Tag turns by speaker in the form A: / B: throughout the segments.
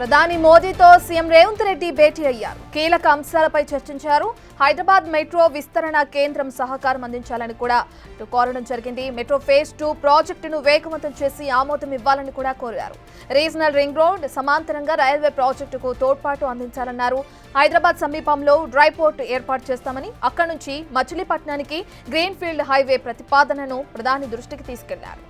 A: ప్రధాని మోదీతో సీఎం రేవంత్ రెడ్డి భేటీ అయ్యారు. కీలక అంశాలపై చర్చించారు. హైదరాబాద్ మెట్రో విస్తరణ కేంద్రం సహకారం అందించాలని కూడా కోరడం జరిగింది. మెట్రో ఫేజ్ 2 ప్రాజెక్టును వేగవంతం చేసి ఆమోదం ఇవ్వాలని కూడా కోరారు. రీజనల్ రింగ్ రోడ్ సమాంతరంగా రైల్వే ప్రాజెక్టుకు తోడ్పాటు అందించాలన్నారు. హైదరాబాద్ సమీపంలో డ్రై పోర్ట్ ఏర్పాటు చేస్తామని, అక్కడి నుంచి మచిలీపట్నానికి గ్రీన్ ఫీల్డ్ హైవే ప్రతిపాదనను ప్రధాని దృష్టికి తీసుకెళ్లారు.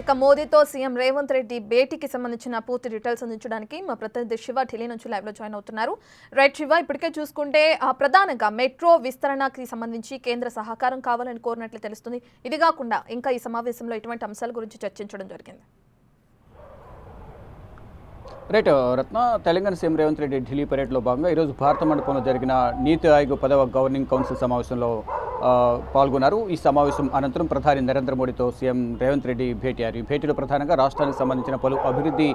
A: ఇక మోదీతో సీఎం రేవంత్ రెడ్డి భేటీకి సంబంధించిన పూర్తి డీటెయిల్స్ అందించడానికి మా ప్రతినిధి శివ ఢిల్లీ నుంచి లైవ్ లో జాయిన్ అవుతున్నారు. రైట్ శివ, ఇప్పటికే చూసుకుంటే ప్రధానంగా మెట్రో విస్తరణకి సంబంధించి కేంద్ర సహకారం కావాలని కోరినట్లు తెలుస్తుంది. ఇది కాకుండా ఇంకా ఈ సమావేశంలో ఎటువంటి అంశాల గురించి చర్చించడం జరిగింది?
B: రైట్ రత్న, తెలంగాణ సీఎం రేవంత్ రెడ్డి ఢిల్లీ పర్యటనలో భాగంగా ఈరోజు భారత మండపంలో జరిగిన నీతి ఆయోగ్ 10వ గవర్నింగ్ కౌన్సిల్ సమావేశంలో పాల్గొన్నారు. ఈ సమావేశం అనంతరం ప్రధాని నరేంద్ర మోడీతో సీఎం రేవంత్ రెడ్డి భేటీ అయ్యారు. ఈ భేటీలో ప్రధానంగా రాష్ట్రానికి సంబంధించిన పలు అభివృద్ధి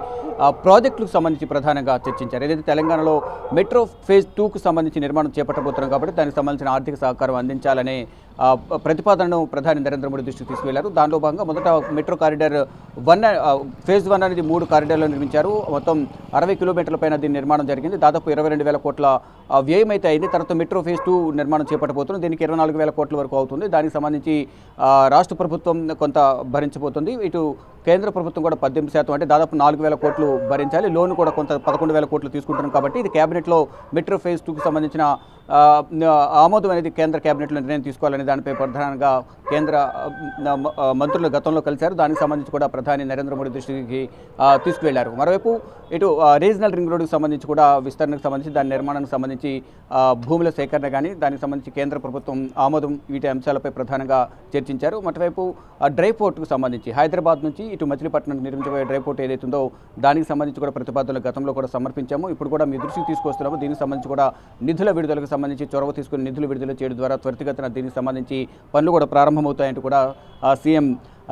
B: ప్రాజెక్టులకు సంబంధించి ప్రధానంగా చర్చించారు. ఏదైతే తెలంగాణలో మెట్రో ఫేజ్ 2కు సంబంధించి నిర్మాణం చేపట్టబోతున్నాం కాబట్టి దానికి సంబంధించిన ఆర్థిక సహకారం అందించాలనే ప్రతిపాదనను ప్రధాని నరేంద్ర మోడీ దృష్టికి తీసుకువెళ్లారు. దానిలో భాగంగా మొదట మెట్రో కారిడార్ ఫేజ్ 1 అనేది 3 కారిడార్లు నిర్మించారు. మొత్తం 60 కిలోమీటర్ల పైన దీని నిర్మాణం జరిగింది. దాదాపు 22,000 కోట్ల వ్యయం అయితే అయింది. తర్వాత మెట్రో ఫేజ్ 2 నిర్మాణం చేపట్టబోతుంది. దీనికి 24,000 కోట్ల వరకు అవుతుంది. దానికి సంబంధించి రాష్ట్ర ప్రభుత్వం కొంత భరించబోతుంది. ఇటు కేంద్ర ప్రభుత్వం కూడా 18%, అంటే దాదాపు 4,000 కోట్లు భరించాలి. లోన్ కూడా కొంత 11,000 కోట్లు తీసుకుంటున్నాం కాబట్టి ఇది క్యాబినెట్లో మెట్రో ఫేజ్ 2కు సంబంధించిన ఆమోదం అనేది కేంద్ర క్యాబినెట్లో నిర్ణయం తీసుకోవాలనే దానిపై ప్రధానంగా కేంద్ర మంత్రులు గతంలో కలిశారు. దానికి సంబంధించి కూడా ప్రధాని నరేంద్ర మోడీ దృష్టికి తీసుకువెళ్లారు. మరోవైపు ఇటు రీజనల్ రింగ్ రోడ్డుకు సంబంధించి కూడా విస్తరణకు సంబంధించి దాని నిర్మాణానికి సంబంధించి భూముల సేకరణ కానీ దానికి సంబంధించి కేంద్ర ప్రభుత్వం ఆమోదం వీటి అంశాలపై ప్రధానంగా చర్చించారు. మరోవైపు డ్రై పోర్టుకు సంబంధించి హైదరాబాద్ నుంచి ఇటు మచిలీపట్నం నిర్మించబోయే డ్రై పోర్ట్ ఏదైతుందో దానికి సంబంధించి కూడా ప్రతిపాదనలు గతంలో కూడా సమర్పించాము. ఇప్పుడు కూడా మీ దృష్టికి తీసుకొస్తున్నాము. దీనికి సంబంధించి కూడా నిధుల విడుదలకు సంబంధించి చొరవ తీసుకుని నిధులు విడుదల చేయడం ద్వారా త్వరితగతిన దీనికి సంబంధించి పనులు కూడా ప్రారంభమవుతాయంటూ కూడా సీఎం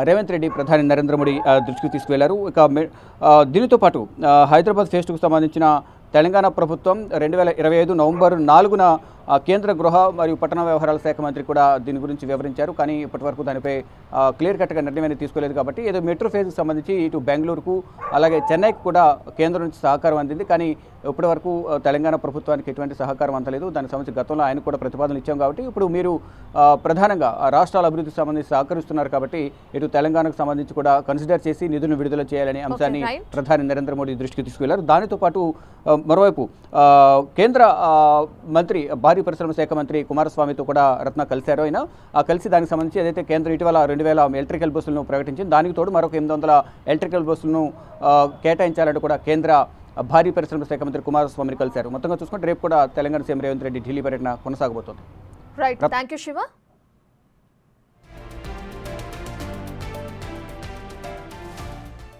B: రేవంత్ రెడ్డి ప్రధాని నరేంద్ర మోడీ దృష్టికి తీసుకువెళ్లారు. ఇక దీనితో పాటు హైదరాబాద్ ఫేజ్ 2కు సంబంధించిన తెలంగాణ ప్రభుత్వం 2025 నవంబర్ 4న కేంద్ర గృహ మరియు పట్టణ వ్యవహారాల శాఖ మంత్రి కూడా దీని గురించి వివరించారు. కానీ ఇప్పటివరకు దానిపై క్లియర్ కట్గా నిర్ణయం అనేది తీసుకోలేదు. కాబట్టి ఏదో మెట్రో ఫేజ్కి సంబంధించి ఇటు బెంగళూరుకు అలాగే చెన్నైకి కూడా కేంద్రం నుంచి సహకారం అందింది. కానీ ఇప్పటివరకు తెలంగాణ ప్రభుత్వానికి ఎటువంటి సహకారం అందలేదు. దానికి సంబంధించి గతంలో ఆయన కూడా ప్రతిపాదనలు ఇచ్చాం. కాబట్టి ఇప్పుడు మీరు ప్రధానంగా రాష్ట్రాల అభివృద్ధికి సంబంధించి సహకరిస్తున్నారు కాబట్టి ఇటు తెలంగాణకు సంబంధించి కూడా కన్సిడర్ చేసి నిధులను విడుదల చేయాలనే అంశాన్ని ప్రధాని నరేంద్ర మోడీ దృష్టికి తీసుకువెళ్లారు. దానితో పాటు మరోవైపు కేంద్ర మంత్రి భారీ పరిశ్రమ శాఖ మంత్రి కుమారస్వామితో కూడా రత్న కలిశారు. ఆయన కలిసి దానికి సంబంధించి ఏదైతే కేంద్రం ఇటీవల 2,000 ఎలక్ట్రికల్ బస్సులను ప్రకటించింది, దానికి తోడు మరొక 800 ఎలక్ట్రికల్ బస్సులను కేటాయించాలంటూ కూడా కేంద్ర భారీ పరిశ్రమ శాఖ మంత్రి కుమారస్వామిని కలిశారు. మొత్తంగా చూసుకుంటే రేపు కూడా తెలంగాణ సీఎం రేవంత్ రెడ్డి ఢిల్లీ పర్యటన కొనసాగబోతోంది.
A: Right, thank you Shiva.